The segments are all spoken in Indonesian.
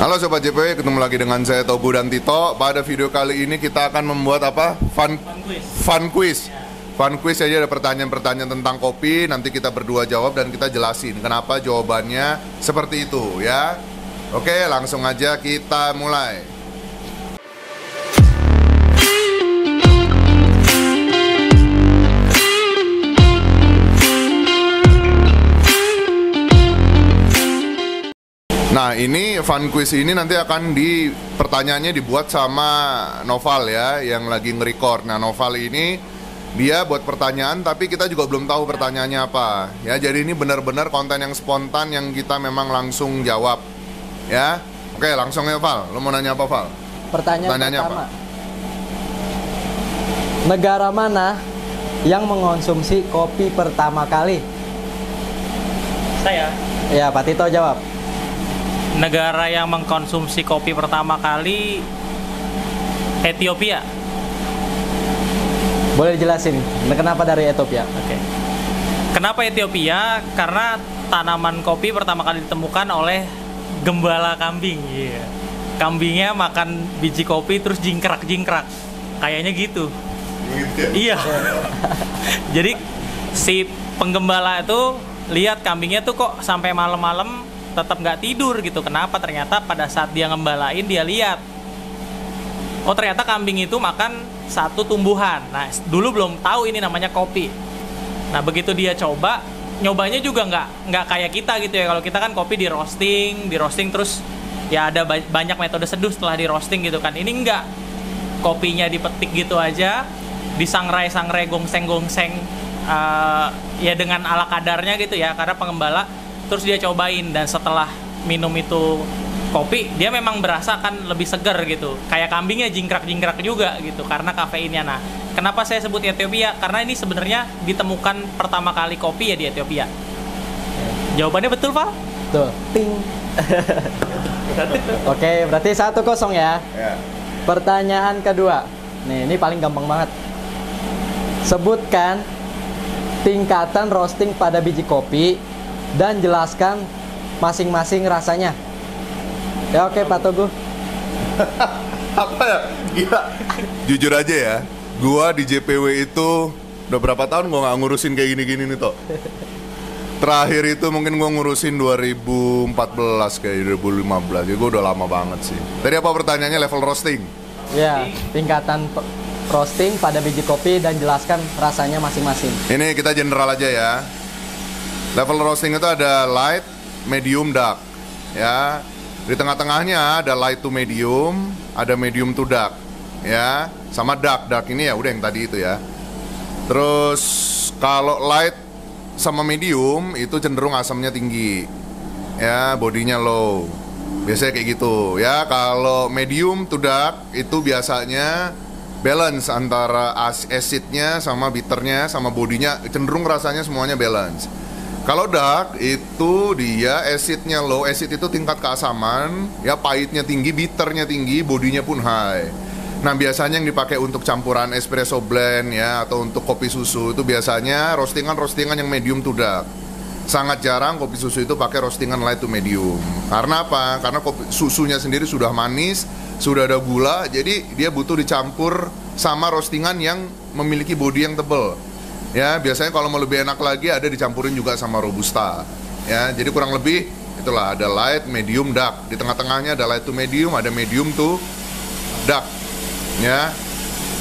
Halo Sobat JPW, ketemu lagi dengan saya Tobu dan Tito. Pada video kali ini kita akan membuat apa? Fun quiz. Fun quiz aja, ada pertanyaan-pertanyaan tentang kopi. Nanti kita berdua jawab dan kita jelasin kenapa jawabannya seperti itu ya. Oke, langsung aja kita mulai. Nah, ini fun quiz ini nanti akan pertanyaannya dibuat sama Noval ya, yang lagi nge-record. Nah, Noval ini dia buat pertanyaan, tapi kita juga belum tahu pertanyaannya apa. Ya, jadi ini benar-benar konten yang spontan yang kita memang langsung jawab. Ya, oke, langsung ya Val. Lo mau nanya apa Val? Pertanyaannya pertama. apa? Negara mana yang mengonsumsi kopi pertama kali? Saya. Ya, Pak Tito jawab. Negara yang mengkonsumsi kopi pertama kali Ethiopia. Boleh dijelasin kenapa dari Ethiopia? Oke. Kenapa Ethiopia? Karena tanaman kopi pertama kali ditemukan oleh gembala kambing. Iya. Kambingnya makan biji kopi terus jingkrak-jingkrak. Kayaknya gitu. Iya. Jadi si penggembala itu lihat kambingnya tuh kok sampai malam-malam tetap nggak tidur gitu. Kenapa? Ternyata pada saat dia ngembalain dia lihat, oh ternyata kambing itu makan satu tumbuhan. Nah dulu belum tahu ini namanya kopi. Nah begitu dia coba, nyobanya juga nggak kayak kita gitu ya. Kalau kita kan kopi di roasting terus ya ada banyak metode seduh setelah di roasting gitu kan. Ini enggak, kopinya dipetik gitu aja, disangrai gongseng ya dengan ala kadarnya gitu ya, karena pengembala. Terus dia cobain, dan setelah minum itu kopi, dia memang berasa kan lebih segar gitu. Kayak kambingnya jingkrak-jingkrak juga gitu, karena kafeinnya. Nah, kenapa saya sebut Ethiopia? Karena ini sebenarnya ditemukan pertama kali kopi ya di Ethiopia. Jawabannya betul, Pak? Betul. Ting. Oke, berarti 1-0 ya. Pertanyaan kedua. Nih, ini paling gampang banget. Sebutkan tingkatan roasting pada biji kopi dan jelaskan masing-masing rasanya. Ya oke Pak Togu. Apa ya? Gila. Jujur aja ya, gua di JPW itu udah berapa tahun gua nggak ngurusin kayak gini-gini nih Tok. Terakhir itu mungkin gua ngurusin 2014 kayak 2015. Jadi gua udah lama banget sih. Tadi apa pertanyaannya, level roasting? Ya, tingkatan roasting pada biji kopi dan jelaskan rasanya masing-masing. Ini kita general aja ya. Level roasting itu ada light, medium, dark. Ya. Di tengah-tengahnya ada light to medium, ada medium to dark. Ya, sama dark. Dark ini ya udah yang tadi itu ya. Terus kalau light sama medium itu cenderung asamnya tinggi. Ya, bodinya low. Biasanya kayak gitu. Ya, kalau medium to dark itu biasanya balance antara acidnya sama bitternya sama bodinya, cenderung rasanya semuanya balance. Kalau dark itu dia acidnya low, acid itu tingkat keasaman, ya pahitnya tinggi, bitternya tinggi, bodinya pun high. Nah biasanya yang dipakai untuk campuran espresso blend ya, atau untuk kopi susu itu biasanya roastingan yang medium to dark. Sangat jarang kopi susu itu pakai roastingan light to medium. Karena apa? Karena kopi susunya sendiri sudah manis, sudah ada gula, jadi dia butuh dicampur sama roastingan yang memiliki bodi yang tebal. Ya, biasanya kalau mau lebih enak lagi ada dicampurin juga sama robusta. Ya, jadi kurang lebih itulah, ada light, medium, dark. Di tengah-tengahnya ada light to medium, ada medium to dark. Ya,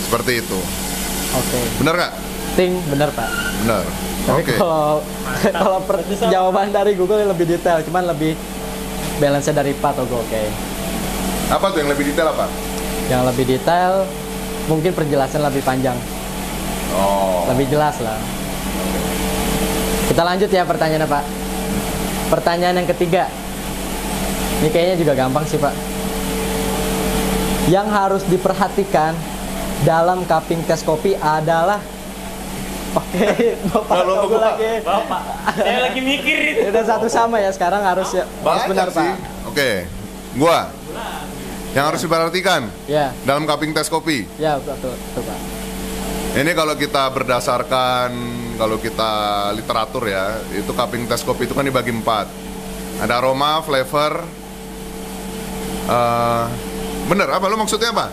seperti itu. Oke. Benar nggak? Ting, benar Pak. Benar. Tapi Oke. kalau jawaban dari Google lebih detail, cuman lebih balance dari Pak Togu. Oke. Apa tuh yang lebih detail apa? Yang lebih detail mungkin penjelasan lebih panjang. Oh. Lebih jelas lah. Kita lanjut ya pertanyaannya Pak. Pertanyaan yang ketiga. Ini kayaknya juga gampang sih Pak. Yang harus diperhatikan dalam cupping tes kopi adalah Bapak Togu lagi. Bapak, saya lagi mikir itu. Udah satu sama ya, sekarang harus ya. Harus benar sih. Pak. Oke. Gua. Yang harus diperhatikan Ya. dalam cupping tes kopi. Ya, betul Pak. Ini kalau kita berdasarkan, kalau kita literatur ya, itu cupping test kopi itu kan dibagi 4. Ada aroma, flavor, Bener, apa lo maksudnya apa?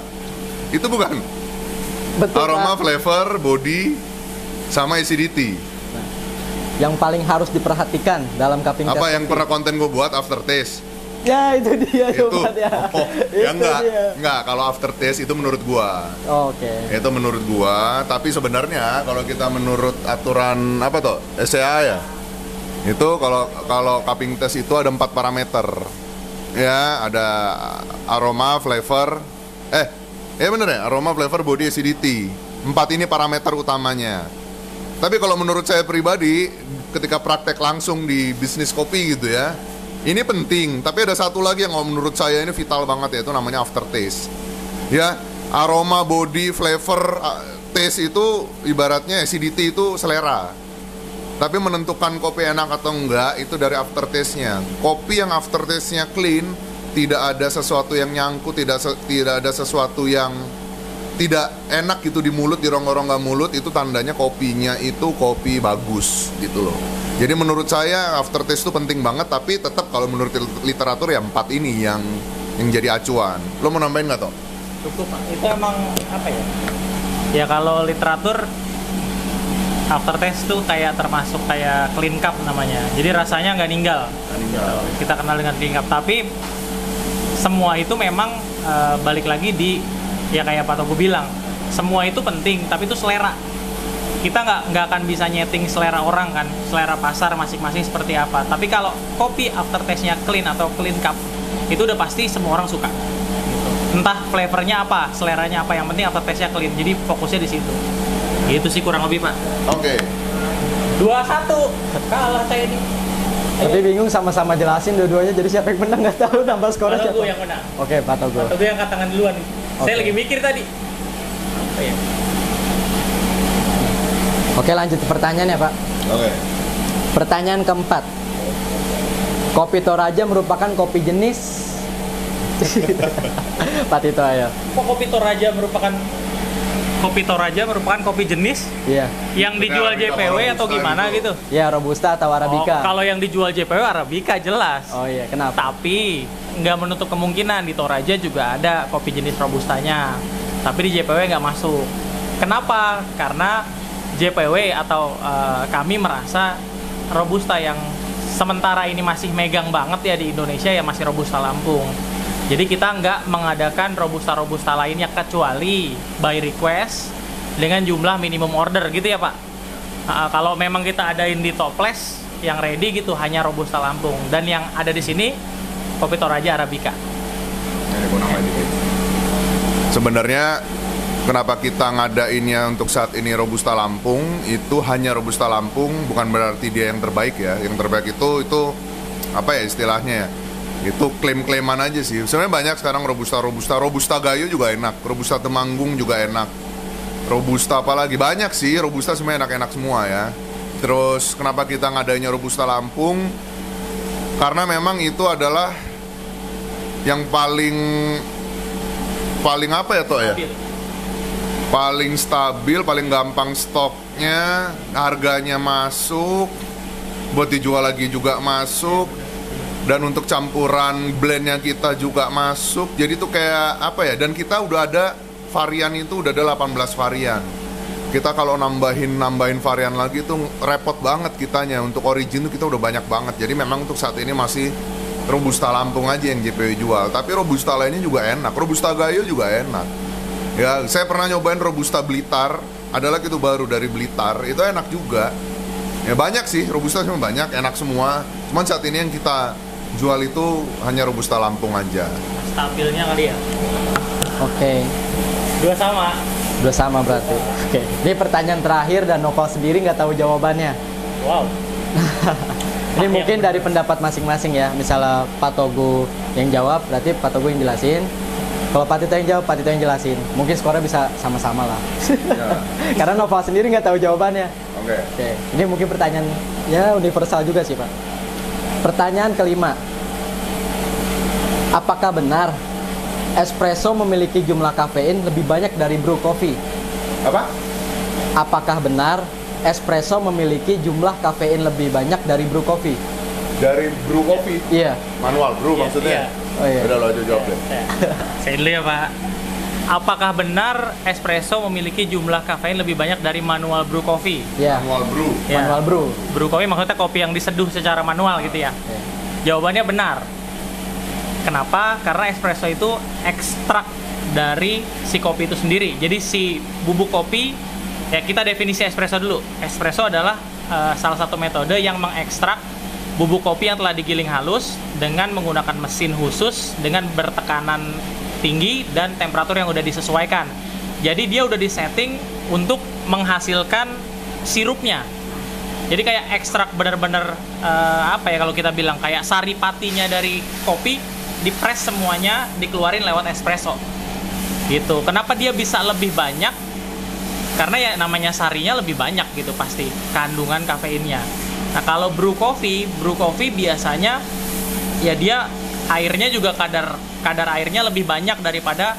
Itu bukan? Betul, Aroma, Pak. flavor, body, sama acidity. Yang paling harus diperhatikan dalam cupping Apa test yang kopi. pernah konten gue buat aftertaste? Ya, itu dia Itu, jawabannya. oh, ya Itu dia. enggak. Kalau aftertaste itu menurut gua. Oke. Itu menurut gua, tapi sebenarnya kalau kita menurut aturan apa tuh? SCA ya. Itu kalau cupping test itu ada 4 parameter. Ya, ada aroma, flavor, bener ya, aroma, flavor, body, acidity. 4 ini parameter utamanya. Tapi kalau menurut saya pribadi, ketika praktek langsung di bisnis kopi gitu ya, ini penting. Tapi ada satu lagi yang menurut saya ini vital banget, yaitu namanya aftertaste. Ya, aroma, body, flavor, taste itu ibaratnya acidity itu selera. Tapi menentukan kopi enak atau enggak itu dari aftertaste-nya. Kopi yang aftertaste-nya clean, tidak ada sesuatu yang nyangkut, tidak ada sesuatu yang tidak enak gitu di mulut, di rongga-rongga mulut, itu tandanya kopinya itu kopi bagus gitu loh. Jadi menurut saya aftertaste itu penting banget, tapi tetap kalau menurut literatur ya 4 ini yang jadi acuan. Lo mau nambahin nggak toh? Cukup, Pak. Itu emang apa ya? Ya kalau literatur aftertaste tuh kayak termasuk kayak clean cup namanya. Jadi rasanya nggak ninggal. Kita kenal dengan clean cup. Tapi semua itu memang balik lagi di ya kayak Pak Togo bilang, semua itu penting, tapi itu selera. Kita nggak akan bisa nyeting selera orang kan, selera pasar masing-masing seperti apa. Tapi kalau kopi aftertaste-nya clean atau clean cup, itu udah pasti semua orang suka. Gitu. Entah flavornya apa, seleranya apa, yang penting aftertaste-nya clean. Jadi fokusnya di situ. Gitu sih kurang lebih, Pak. Oke. 2-1 kalah saya ini. Tapi bingung sama-sama jelasin dua-duanya, jadi siapa yang menang nggak tahu, nambah skornya Pak Togo siapa. yang menang. Oke, Pak Togo. Pak Togo yang angkat tangan duluan. Saya Oke. lagi mikir tadi. Oh, iya. Oke, lanjut ke pertanyaannya, Pak. Oke. Pertanyaan keempat. Kopi Toraja merupakan kopi jenis Pak Tito, ayo. Kok kopi Toraja merupakan kopi jenis Iya. yang dijual JPW atau gimana gitu? Ya, Robusta atau Arabica. Kalau yang dijual JPW Arabica jelas. Oh iya, kenapa? Tapi nggak menutup kemungkinan di Toraja juga ada kopi jenis Robustanya. Tapi di JPW nggak masuk. Kenapa? Karena JPW atau kami merasa Robusta yang sementara ini masih megang banget ya di Indonesia ya masih Robusta Lampung. Jadi kita nggak mengadakan Robusta lainnya kecuali by request dengan jumlah minimum order gitu ya Pak. Kalau memang kita adain di toples yang ready gitu hanya Robusta Lampung, dan yang ada di sini kopi Toraja Arabica. Ini gua nambahin dikit. Sebenarnya kenapa kita ngadainnya untuk saat ini Robusta Lampung, itu hanya Robusta Lampung, bukan berarti dia yang terbaik ya. Yang terbaik itu apa ya istilahnya ya? Itu klaim-klaiman aja sih. Sebenarnya banyak sekarang Robusta Gayo juga enak, Robusta Temanggung juga enak. Robusta apalagi banyak sih, Robusta semuanya enak-enak semua ya. Terus kenapa kita ngadainnya Robusta Lampung? Karena memang itu adalah yang paling apa ya toh ya? Paling stabil, paling gampang stoknya, harganya masuk, buat dijual lagi juga masuk, dan untuk campuran blendnya kita juga masuk. Jadi tuh kayak apa ya, dan kita udah ada varian itu udah ada 18 varian. Kita kalau nambahin varian lagi tuh repot banget kitanya. Untuk origin tuh kita udah banyak banget. Jadi memang untuk saat ini masih Robusta Lampung aja yang JPW jual. Tapi Robusta lainnya juga enak, Robusta Gayo juga enak. Ya, saya pernah nyobain Robusta Blitar, ada lagi tuh baru dari Blitar, itu enak juga. Ya banyak sih, Robusta cuma banyak, enak semua. Cuman saat ini yang kita jual itu hanya Robusta Lampung aja. Stabilnya kali ya. Oke. Dua sama. Udah sama berarti. Oke. Ini pertanyaan terakhir dan Noval sendiri nggak tahu jawabannya. Wow. Ini mungkin dari pendapat masing-masing ya. Misalnya Pak Togo yang jawab, berarti Pak Togo yang jelasin. Kalau Pak Tito yang jawab, Pak Tito yang jelasin. Mungkin skornya bisa sama-sama lah. Ya. Karena Noval sendiri nggak tahu jawabannya. Oke. Oke. Ini mungkin pertanyaan ya universal juga sih Pak. Pertanyaan kelima. Apakah benar espresso memiliki jumlah kafein lebih banyak dari brew coffee? Apa? Apakah benar espresso memiliki jumlah kafein lebih banyak dari brew coffee? Dari brew coffee, Iya. manual brew Iya, maksudnya. iya. Oh iya. Udah lo aja jawab deh. Saya dulu ya Pak. Apakah benar espresso memiliki jumlah kafein lebih banyak dari manual brew coffee? Ya. Manual brew. Ya. Manual brew. Brew coffee maksudnya kopi yang diseduh secara manual gitu ya? Ya. Jawabannya benar. Kenapa? Karena espresso itu ekstrak dari si kopi itu sendiri. Jadi si bubuk kopi, ya kita definisi espresso dulu. Espresso adalah salah satu metode yang mengekstrak bubuk kopi yang telah digiling halus dengan menggunakan mesin khusus dengan bertekanan tinggi dan temperatur yang udah disesuaikan. Jadi dia udah disetting untuk menghasilkan sirupnya. Jadi kayak ekstrak bener-bener apa ya kalau kita bilang kayak saripatinya dari kopi dipres semuanya dikeluarin lewat espresso. Gitu. Kenapa dia bisa lebih banyak? Karena ya namanya sarinya lebih banyak gitu pasti kandungan kafeinnya. Nah, kalau brew coffee biasanya ya dia airnya juga kadar airnya lebih banyak daripada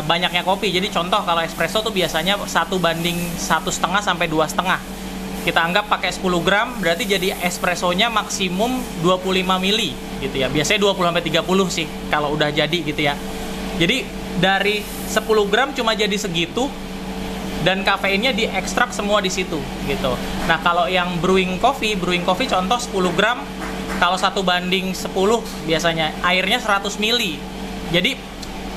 banyaknya kopi. Jadi contoh kalau espresso tuh biasanya 1:1,5 sampai 2,5. Kita anggap pakai 10 gram berarti jadi espressonya maksimum 25 mili gitu ya. Biasanya 20 sampai 30 sih kalau udah jadi gitu ya. Jadi dari 10 gram cuma jadi segitu dan kafeinnya diekstrak semua di situ gitu. Nah, kalau yang brewing coffee contoh 10 gram kalau 1:10 biasanya airnya 100 mili. Jadi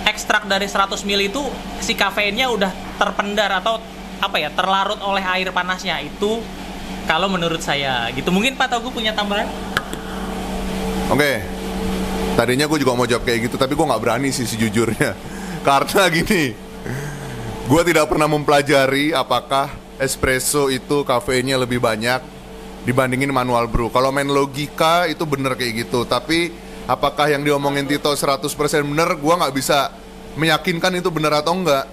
ekstrak dari 100 mili itu si kafeinnya udah terpendar atau apa ya, terlarut oleh air panasnya. Itu kalau menurut saya gitu. Mungkin Pak Togu punya tambahan? Oke. Tadinya gue juga mau jawab kayak gitu, tapi gue nggak berani sih sejujurnya. Karena gini, gue tidak pernah mempelajari apakah espresso itu kafeinnya lebih banyak dibandingin manual brew. Kalau main logika itu bener kayak gitu, tapi apakah yang diomongin Tito 100% bener, gue nggak bisa meyakinkan itu bener atau enggak.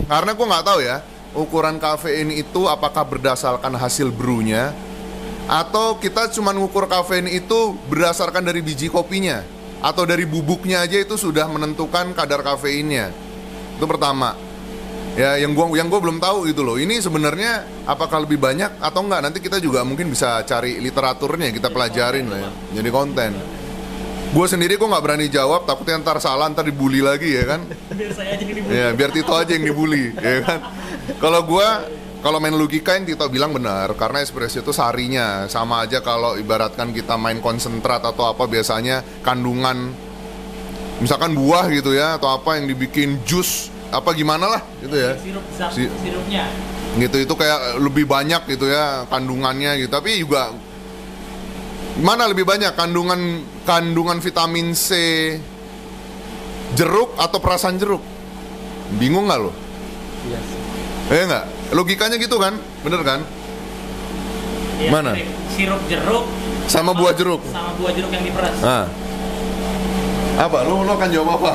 Karena gue nggak tahu ya, ukuran kafein itu apakah berdasarkan hasil brewnya atau kita cuma ngukur kafein itu berdasarkan dari biji kopinya atau dari bubuknya aja itu sudah menentukan kadar kafeinnya. Itu pertama. Ya, yang gua belum tahu gitu loh. Ini sebenarnya apakah lebih banyak atau enggak? Nanti kita juga mungkin bisa cari literaturnya, kita pelajarin lah ya. Jadi konten. Gue sendiri gue nggak berani jawab, takutnya ntar salah, ntar dibully lagi ya kan. Biar saya aja yang dibully. Ya, biar Tito aja yang dibully, ya kan. Kalau main logika yang Tito bilang benar, karena espresso itu sarinya sama aja kalau ibaratkan kita main konsentrat atau apa biasanya kandungan misalkan buah gitu ya atau apa yang dibikin jus apa gimana lah gitu ya. Sirupnya. Gitu itu kayak lebih banyak gitu ya kandungannya gitu. Tapi juga mana lebih banyak kandungan vitamin C jeruk atau perasan jeruk? Bingung nggak lo? Iya sih. Nggak? Logikanya gitu kan? Bener kan? Ya, Mana? Sirup jeruk Sama buah jeruk. Sama buah jeruk yang diperas. Nah. Apa? Lo akan jawab apa?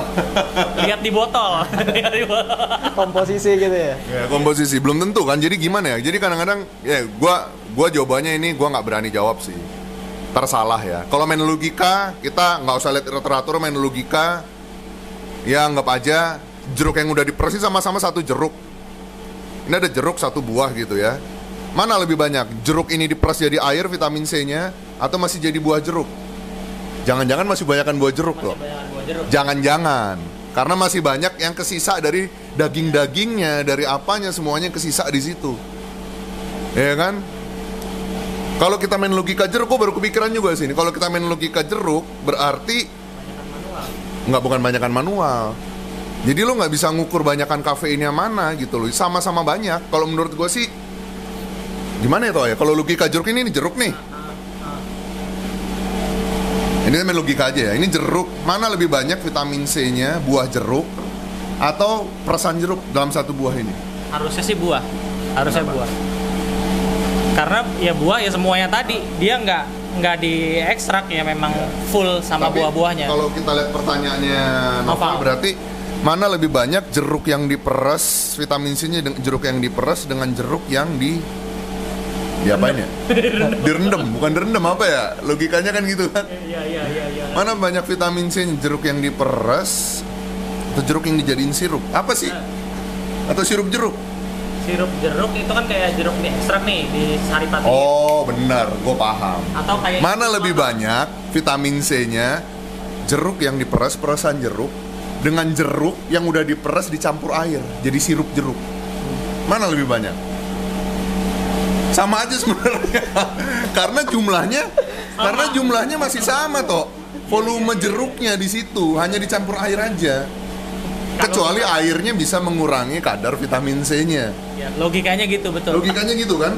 Lihat di botol. Lihat di botol. Komposisi gitu ya. Ya, komposisi belum tentu kan. Jadi gimana ya? Jadi kadang-kadang ya gua jawabannya ini gua nggak berani jawab sih. Tersalah ya. Kalau main logika kita nggak usah lihat literatur, main logika ya anggap aja jeruk yang udah diperes sama-sama satu jeruk. Ini ada jeruk satu buah gitu ya. Mana lebih banyak? Jeruk ini diperes jadi air vitamin C-nya atau masih jadi buah jeruk? Jangan-jangan masih banyakkan buah jeruk loh. Jangan-jangan. Karena masih banyak yang kesisa dari daging-dagingnya, dari apanya semuanya kesisa di situ. Ya kan? Kalau kita main logika jeruk, baru kepikiran juga sih. Kalau kita main logika jeruk, berarti bukan banyakan manual. Jadi lo nggak bisa ngukur banyakan kafeinnya mana gitu loh. Sama-sama banyak. Kalau menurut gue sih, gimana ya toh ya? Kalau logika jeruk ini jeruk nih. Ini main logika aja ya. Ini jeruk, mana lebih banyak vitamin C-nya buah jeruk atau perasan jeruk dalam satu buah ini? Harusnya sih buah. Harusnya buah. Karena ya buah ya semuanya tadi dia nggak diekstrak ya memang full sama Tapi buah-buahnya. Kalau kita lihat pertanyaannya Noval, berarti mana lebih banyak jeruk yang diperes vitamin C-nya jeruk yang diperes dengan jeruk yang diapain ya? Direndam, bukan direndam apa ya? Logikanya kan gitu kan? Iya. Mana banyak vitamin C jeruk yang diperes atau jeruk yang dijadiin sirup? Apa sih? Atau sirup jeruk? Sirup jeruk itu kan kayak jeruk diekstrak nih di saripati. Oh benar, gue paham. Atau kayak mana lebih banyak vitamin C-nya jeruk yang diperas, perasan jeruk dengan jeruk yang udah diperas dicampur air, jadi sirup jeruk. Mana lebih banyak? Sama aja sebenarnya. Karena jumlahnya masih sama toh. Volume jeruknya di situ hanya dicampur air aja. Kecuali airnya bisa mengurangi kadar vitamin C-nya. Ya, logikanya gitu, betul. Logikanya gitu kan?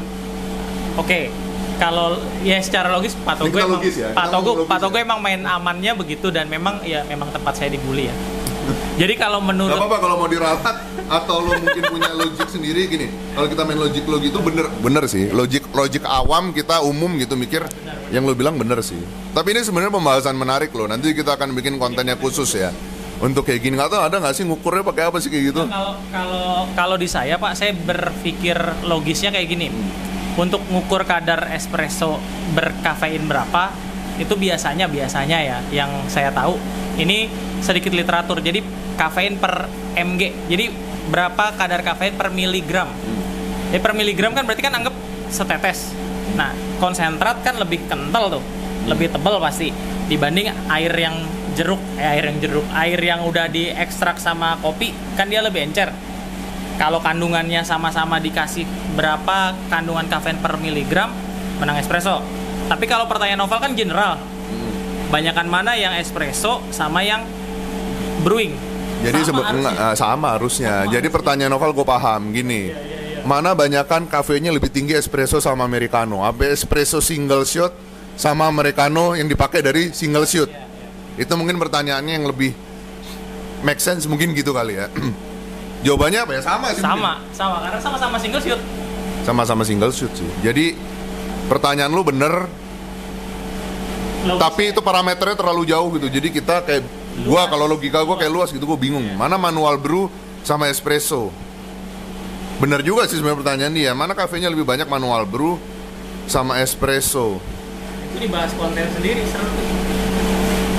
Oke. Kalau ya secara logis Pak Togo Kita emang logis ya? Pak Togo emang main amannya begitu, dan memang tempat saya dibully ya. Jadi kalau Gak menurut apa-apa kalau mau diralat atau lo mungkin punya logik sendiri gini. Kalau kita main logik lo gitu bener sih. Logik awam kita umum gitu mikir yang lo bilang bener sih. Tapi ini sebenarnya pembahasan menarik loh. Nanti kita akan bikin kontennya khusus ya. Untuk kayak gini, nggak tahu ada nggak sih ngukurnya pakai apa sih kayak gitu? Kalau di saya Pak, saya berpikir logisnya kayak gini. Untuk ngukur kadar espresso berkafein berapa, itu biasanya ya yang saya tahu ini sedikit literatur. Jadi kafein per mg. Jadi berapa kadar kafein per miligram. Jadi per miligram kan berarti kan anggap setetes. Nah, konsentrat kan lebih kental tuh. Lebih tebal pasti dibanding air yang udah diekstrak sama kopi, kan dia lebih encer. Kalau kandungannya sama-sama dikasih berapa kandungan kafein per miligram, menang espresso. Tapi kalau pertanyaan Novel kan general. Banyakan mana yang espresso sama yang brewing? Jadi sama harusnya. Jadi pertanyaan Novel gue paham gini. Mana banyakan kafeinnya lebih tinggi espresso sama americano? Apa espresso single shot sama americano yang dipakai dari single shot? Itu mungkin pertanyaannya yang lebih make sense mungkin gitu kali ya. Jawabannya apa ya? Sama sih. Sama karena sama-sama single shoot. Sama-sama single shoot sih. Jadi pertanyaan lu bener. Tapi itu parameternya terlalu jauh gitu. Jadi kita kayak kalau logika gua kayak luas gitu, gua bingung. Mana manual brew sama espresso? Bener juga sih sebenarnya pertanyaan dia. Mana kafenya lebih banyak manual brew sama espresso? Itu dibahas konten sendiri, seru.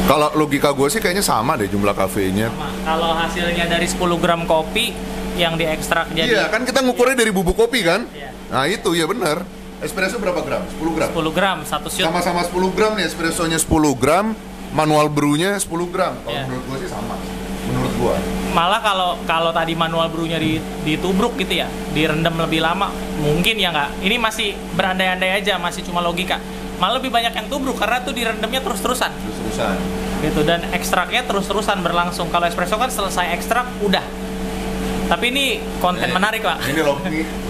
Kalau logika gue sih kayaknya sama deh jumlah kafeinnya. Kalau hasilnya dari 10 gram kopi yang diekstrak jadi... Iya, kan kita ngukurnya dari bubuk kopi kan? Iya. Nah itu, ya benar. Espresso berapa gram? 10 gram? 10 gram, satu shot. Sama-sama 10 gram nih, espressonya 10 gram, manual brewnya 10 gram. Kalau menurut gue sih sama. Menurut gue. Malah kalau tadi manual brewnya ditubruk gitu ya, direndam lebih lama, mungkin ya nggak. Ini masih berandai-andai aja, masih cuma logika. Malah lebih banyak yang tubruk karena tuh direndamnya terus-terusan gitu, dan ekstraknya terus-terusan berlangsung. Kalau espresso kan selesai ekstrak udah. Tapi ini konten menarik Pak.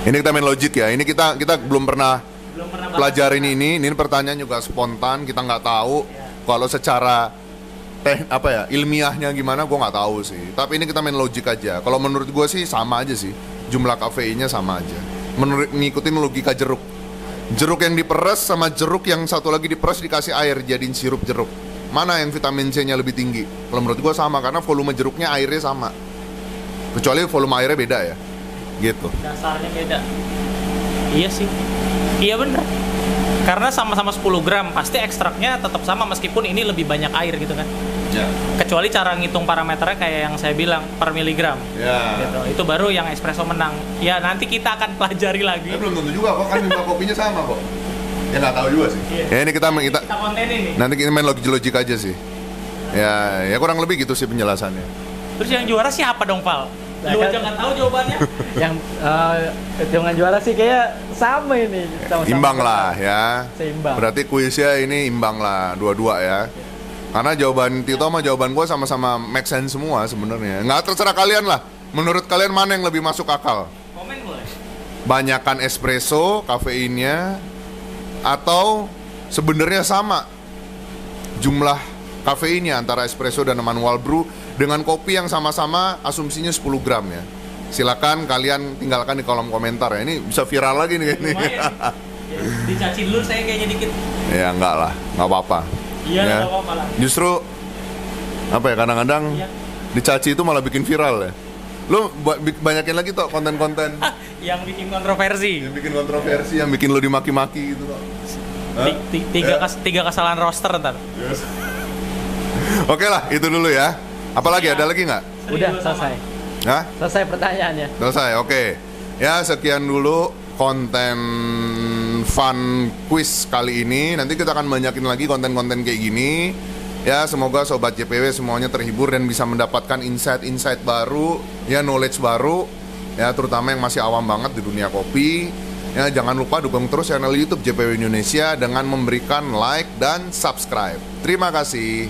Ini kita main logik ya. Ini kita belum pernah pelajarin ini pertanyaan juga spontan, kita nggak tahu. Kalau secara ilmiahnya gimana gue nggak tahu sih. Tapi ini kita main logik aja. Kalau menurut gue sih sama aja sih, jumlah kafeinnya sama aja. Ngikutin logika jeruk. Jeruk yang diperes sama jeruk yang satu lagi diperes dikasih air jadiin sirup jeruk. Mana yang vitamin C-nya lebih tinggi? Kalau menurut gue sama, karena volume jeruknya airnya sama. Kecuali volume airnya beda ya. Gitu. Dasarnya beda. Iya sih. Iya bener. Karena sama-sama 10 gram, pasti ekstraknya tetap sama meskipun ini lebih banyak air gitu kan. Ya. Kecuali cara ngitung parameternya kayak yang saya bilang per miligram. Ya. Gitu. Itu baru yang espresso menang. Ya nanti kita akan pelajari lagi. Ya, belum tentu juga kok, kan jumlah kopinya sama kok. Ya nggak tahu juga sih. Iya. Ya ini kita konten ini. Nanti kita main logik aja sih. Ya kurang lebih gitu sih penjelasannya. Terus yang juara siapa dong, Pal? Lu aja nggak tahu jawabannya. Yang hitungan juara sih kayak sama ini. Sama-sama imbang lah ya. Seimbang. Berarti kuisnya ini imbang lah, dua-dua ya. Karena jawaban Tito sama jawaban gue sama-sama make sense semua sebenarnya. Nggak, terserah kalian lah. Menurut kalian mana yang lebih masuk akal? Komen boleh. Banyakan espresso kafeinnya atau sebenarnya sama jumlah kafeinnya antara espresso dan manual brew dengan kopi yang sama-sama asumsinya 10 gram ya. Silakan kalian tinggalkan di kolom komentar ya. Ini bisa viral lagi nih ini. Dicaci dulu saya kayaknya dikit. Ya enggak lah, nggak apa-apa. Iya, ya. nggak apa-apa lah. Justru apa ya, kadang-kadang dicaci itu malah bikin viral ya. Lu banyakin lagi tuh konten-konten yang bikin kontroversi. Yang bikin lu dimaki-maki gitu kok. Tiga kesalahan roster ntar. Yes. Oke lah, itu dulu ya. Apalagi ada lagi nggak? Udah selesai. Hah? Selesai pertanyaannya. Selesai, oke. Ya sekian dulu konten fun quiz kali ini. Nanti kita akan banyakin lagi konten-konten kayak gini. Ya, semoga Sobat JPW semuanya terhibur dan bisa mendapatkan insight-insight baru, ya knowledge baru, ya terutama yang masih awam banget di dunia kopi. Ya, jangan lupa dukung terus channel YouTube JPW Indonesia dengan memberikan like dan subscribe. Terima kasih.